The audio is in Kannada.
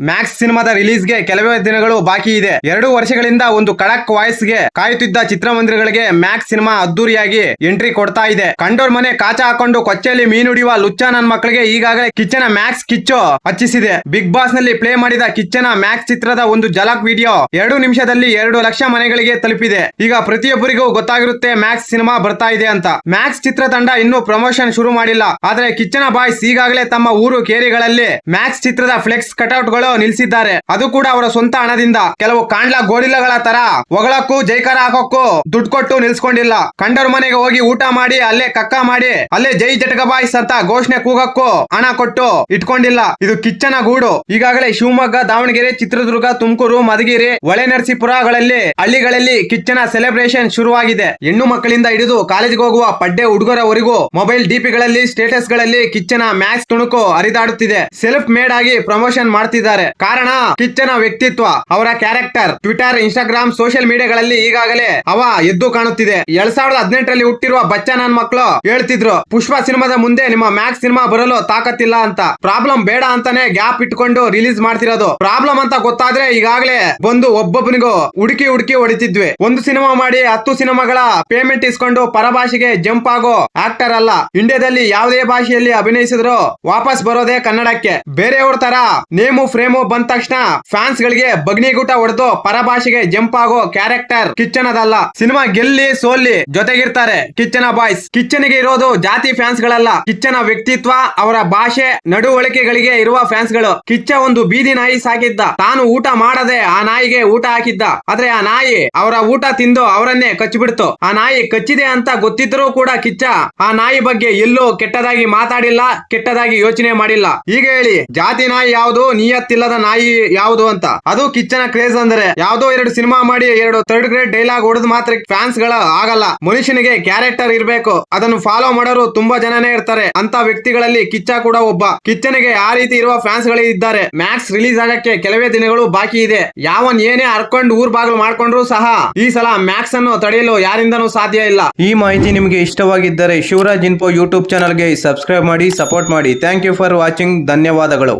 ಮ್ಯಾಕ್ಸ್ ಸಿನಿಮಾದ ರಿಲೀಸ್ ಗೆ ಕೆಲವೇ ದಿನಗಳು ಬಾಕಿ ಇದೆ. 2 ವರ್ಷಗಳಿಂದ ಒಂದು ಖಡಕ್ ವಾಯ್ಸ್ ಗೆ ಕಾಯುತ್ತಿದ್ದ ಚಿತ್ರಮಂದಿರಗಳಿಗೆ ಮ್ಯಾಕ್ಸ್ ಸಿನಿಮಾ ಅದ್ದೂರಿಯಾಗಿ ಎಂಟ್ರಿ ಕೊಡ್ತಾ ಇದೆ. ಕಂಡೋರ್ ಮನೆ ಕಾಚ ಹಾಕೊಂಡು ಕೊಚ್ಚೆಯಲ್ಲಿ ಮೀನುಡಿಯುವ ಲುಚ್ಚ ನನ್ನ ಮಕ್ಕಳಿಗೆ ಈಗಾಗಲೇ ಕಿಚ್ಚನ ಮ್ಯಾಕ್ಸ್ ಕಿಚ್ಚು ಹಚ್ಚಿಸಿದೆ. ಬಿಗ್ ಬಾಸ್ ನಲ್ಲಿ ಪ್ಲೇ ಮಾಡಿದ ಕಿಚ್ಚನ ಮ್ಯಾಕ್ಸ್ ಚಿತ್ರದ ಒಂದು ಜಲಕ್ ವಿಡಿಯೋ 2 ನಿಮಿಷದಲ್ಲಿ 2 ಲಕ್ಷ ಮನೆಗಳಿಗೆ ತಲುಪಿದೆ. ಈಗ ಪ್ರತಿಯೊಬ್ಬರಿಗೂ ಗೊತ್ತಾಗಿರುತ್ತೆ ಮ್ಯಾಕ್ಸ್ ಸಿನಿಮಾ ಬರ್ತಾ ಇದೆ ಅಂತ. ಮ್ಯಾಕ್ಸ್ ಚಿತ್ರತಂಡ ಇನ್ನೂ ಪ್ರಮೋಷನ್ ಶುರು ಮಾಡಿಲ್ಲ. ಆದ್ರೆ ಕಿಚ್ಚನ ಬಾಯ್ಸ್ ಈಗಾಗಲೇ ತಮ್ಮ ಊರು ಕೇರಿಗಳಲ್ಲಿ ಮ್ಯಾಕ್ಸ್ ಚಿತ್ರದ ಫ್ಲೆಕ್ಸ್ ಕಟೌಟ್ ಗಳು ನಿಲ್ಸಿದ್ದಾರೆ. ಅದು ಕೂಡ ಅವರ ಸ್ವಂತ ಹಣದಿಂದ. ಕೆಲವು ಕಾಂಡ್ಲಾ ಗೋರಿಲ್ಲಗಳ ತರ ಹೊಗಳಕ್ಕೂ ಜೈಕಾರ ಹಾಕೋಕ್ಕೂ ದುಡ್ಡು ಕೊಟ್ಟು ನಿಲ್ಸ್ಕೊಂಡಿಲ್ಲ. ಕಂಡೋರ್ ಮನೆಗೆ ಹೋಗಿ ಊಟ ಮಾಡಿ ಅಲ್ಲೇ ಕಕ್ಕ ಮಾಡಿ ಅಲ್ಲೇ ಜೈ ಜಟಕ ಬಾಯ್ಸ್ ಅಂತ ಘೋಷಣೆ ಕೂಗಕ್ಕೂ ಹಣ ಕೊಟ್ಟು ಇಟ್ಕೊಂಡಿಲ್ಲ. ಇದು ಕಿಚ್ಚನ ಗೂಡು. ಈಗಾಗಲೇ ಶಿವಮೊಗ್ಗ, ದಾವಣಗೆರೆ, ಚಿತ್ರದುರ್ಗ, ತುಮಕೂರು, ಮಧುಗಿರಿ, ಹೊಳೆನರಸೀಪುರಗಳಲ್ಲಿ ಹಳ್ಳಿಗಳಲ್ಲಿ ಕಿಚ್ಚನ ಸೆಲೆಬ್ರೇಷನ್ ಶುರುವಾಗಿದೆ. ಹೆಣ್ಣು ಮಕ್ಕಳಿಂದ ಹಿಡಿದು ಕಾಲೇಜಿಗೆ ಹೋಗುವ ಪಡ್ಡೆ ಹುಡುಗರವರೆಗೂ ಮೊಬೈಲ್ ಡಿಪಿಗಳಲ್ಲಿ ಸ್ಟೇಟಸ್ ಗಳಲ್ಲಿ ಕಿಚ್ಚನ ಮ್ಯಾಕ್ಸ್ ತುಣುಕು ಹರಿದಾಡುತ್ತಿದೆ. ಸೆಲ್ಫ್ ಮೇಡ್ ಆಗಿ ಪ್ರಮೋಷನ್ ಮಾಡ್ತಿದ್ದಾರೆ. ಕಾರಣ ಕಿಚ್ಚನ ವ್ಯಕ್ತಿತ್ವ, ಅವರ ಕ್ಯಾರೆಕ್ಟರ್. ಟ್ವಿಟರ್, ಇನ್ಸ್ಟಾಗ್ರಾಮ್, ಸೋಷಿಯಲ್ ಮೀಡಿಯಾಗಳಲ್ಲಿ ಈಗಾಗಲೇ ಅವ ಎದ್ದು ಕಾಣುತ್ತಿದೆ. 2018ರಲ್ಲಿ ಹುಟ್ಟಿರುವ ಬಚ್ಚ ನನ್ನ ಮಕ್ಕಳು ಹೇಳ್ತಿದ್ರು, ಪುಷ್ಪ ಸಿನಿಮಾದ ಮುಂದೆ ನಿಮ್ಮ ಮ್ಯಾಕ್ಸ್ ಸಿನಿಮಾ ಬರಲು ತಾಕತ್ತಿಲ್ಲ ಅಂತ. ಪ್ರಾಬ್ಲಮ್ ಬೇಡ ಅಂತಾನೆ ಗ್ಯಾಪ್ ಇಟ್ಕೊಂಡು ರಿಲೀಸ್ ಮಾಡ್ತಿರೋದು. ಪ್ರಾಬ್ಲಮ್ ಅಂತ ಗೊತ್ತಾದ್ರೆ ಈಗಾಗಲೇ ಬಂದು ಒಬ್ಬೊಬ್ಬನಿಗೂ ಹುಡುಕಿ ಹೊಡಿತಿದ್ವಿ. ಒಂದು ಸಿನಿಮಾ ಮಾಡಿ 10 ಸಿನಿಮಾಗಳ ಪೇಮೆಂಟ್ ಇಸ್ಕೊಂಡು ಪರಭಾಷೆಗೆ ಜಂಪ್ ಆಗೋ ಆಕ್ಟರ್ ಅಲ್ಲ. ಇಂಡಿಯಾದಲ್ಲಿ ಯಾವುದೇ ಭಾಷೆಯಲ್ಲಿ ಅಭಿನಯಿಸಿದ್ರು ವಾಪಸ್ ಬರೋದೇ ಕನ್ನಡಕ್ಕೆ. ಬೇರೆಯವ್ರ ತರ ನೇಮು ಫ್ರೇಮು ಬಂದ ತಕ್ಷಣ ಫ್ಯಾನ್ಸ್ ಗಳಿಗೆ ಬಗ್ನಿಗೂಟ ಹೊಡೆದು ಪರಭಾಷೆಗೆ ಜಂಪ್ ಆಗೋ ಕ್ಯಾರೆಕ್ಟರ್ ಕಿಚ್ಚನದಲ್ಲ. Cinema ಗೆಲ್ಲಿ ಸೋಲ್ಲಿ ಜೊತೆಗಿರ್ತಾರೆ ಕಿಚ್ಚನ boys. ಕಿಚ್ಚನಿಗೆ ಇರೋದು ಜಾತಿ ಫ್ಯಾನ್ಸ್ ಗಳಲ್ಲ, ಕಿಚ್ಚನ ವ್ಯಕ್ತಿತ್ವ, ಅವರ ಭಾಷೆ, ನಡವಳಿಕೆಗಳಿಗೆ ಇರುವ ಫ್ಯಾನ್ಸ್ ಗಳು. ಕಿಚ್ಚ ಒಂದು ಬೀದಿ ನಾಯಿ ಸಾಕಿದ್ದ. ತಾನು ಊಟ ಮಾಡದೆ ಆ ನಾಯಿಗೆ ಊಟ ಹಾಕಿದ್ದ. ಆದ್ರೆ ಆ ನಾಯಿ ಅವರ ಊಟ ತಿಂದು ಅವರನ್ನೇ ಕಚ್ಚಿಬಿಡ್ತು. ಆ ನಾಯಿ ಕಚ್ಚಿದೆ ಅಂತ ಗೊತ್ತಿದ್ರೂ ಕೂಡ ಕಿಚ್ಚ ಆ ನಾಯಿ ಬಗ್ಗೆ ಎಲ್ಲೂ ಕೆಟ್ಟದಾಗಿ ಮಾತಾಡಿಲ್ಲ, ಕೆಟ್ಟದಾಗಿ ಯೋಚನೆ ಮಾಡಿಲ್ಲ. ಈಗ ಹೇಳಿ, ಜಾತಿ ನಾಯಿ ಯಾವುದು, ನಿಯತ್ತಿಲ್ಲದ ನಾಯಿ ಯಾವುದು ಅಂತ. ಅದು ಕಿಚ್ಚನ ಕ್ರೇಜ್. ಅಂದ್ರೆ ಯಾವ್ದೋ 2 ಸಿನಿಮಾ ಮಾಡಿ 2 ಥರ್ಡ್ ಗ್ರೇಡ್ ಡೈಲಾಗ್ ಹೊಡೆದ್ ಮಾತ್ರ ಫ್ಯಾನ್ಸ್ ಗಳ ಆಗಲ್ಲ. ಮನುಷ್ಯನಿಗೆ ಕ್ಯಾರೆಕ್ಟರ್ ಇರ್ಬೇಕು. ಅದನ್ನು ಫಾಲೋ ಮಾಡೋರು ತುಂಬಾ ಜನನೇ ಇರ್ತಾರೆ. ಅಂತ ವ್ಯಕ್ತಿಗಳಲ್ಲಿ ಕಿಚ್ಚ ಕೂಡ ಒಬ್ಬ. ಕಿಚ್ಚನಿಗೆ ಆ ರೀತಿ ಇರುವ ಫ್ಯಾನ್ಸ್ ಗಳೇ ಇದ್ದಾರೆ. ಮ್ಯಾಕ್ಸ್ ರಿಲೀಸ್ ಆಗಕ್ಕೆ ಕೆಲವೇ ದಿನಗಳು ಬಾಕಿ ಇದೆ. ಯಾವನ್ ಏನೇ ಹರ್ಕೊಂಡು ಊರ್ ಬಾಗಿಲು ಮಾಡ್ಕೊಂಡ್ರು ಸಹ ಈ ಸಲ ಮ್ಯಾಕ್ಸ್ ಅನ್ನು ತಡೆಯಲು ಯಾರಿಂದನೂ ಸಾಧ್ಯ ಇಲ್ಲ. ಈ ಮಾಹಿತಿ ನಿಮಗೆ ಇಷ್ಟವಾಗಿದ್ದರೆ ಶಿವರಾಜ್ ಇನ್ಫೋ ಯೂಟ್ಯೂಬ್ ಚಾನಲ್ಗೆ ಸಬ್ಸ್ಕ್ರೈಬ್ ಮಾಡಿ, ಸಪೋರ್ಟ್ ಮಾಡಿ. Thank you for watching. ಧನ್ಯವಾದಗಳು.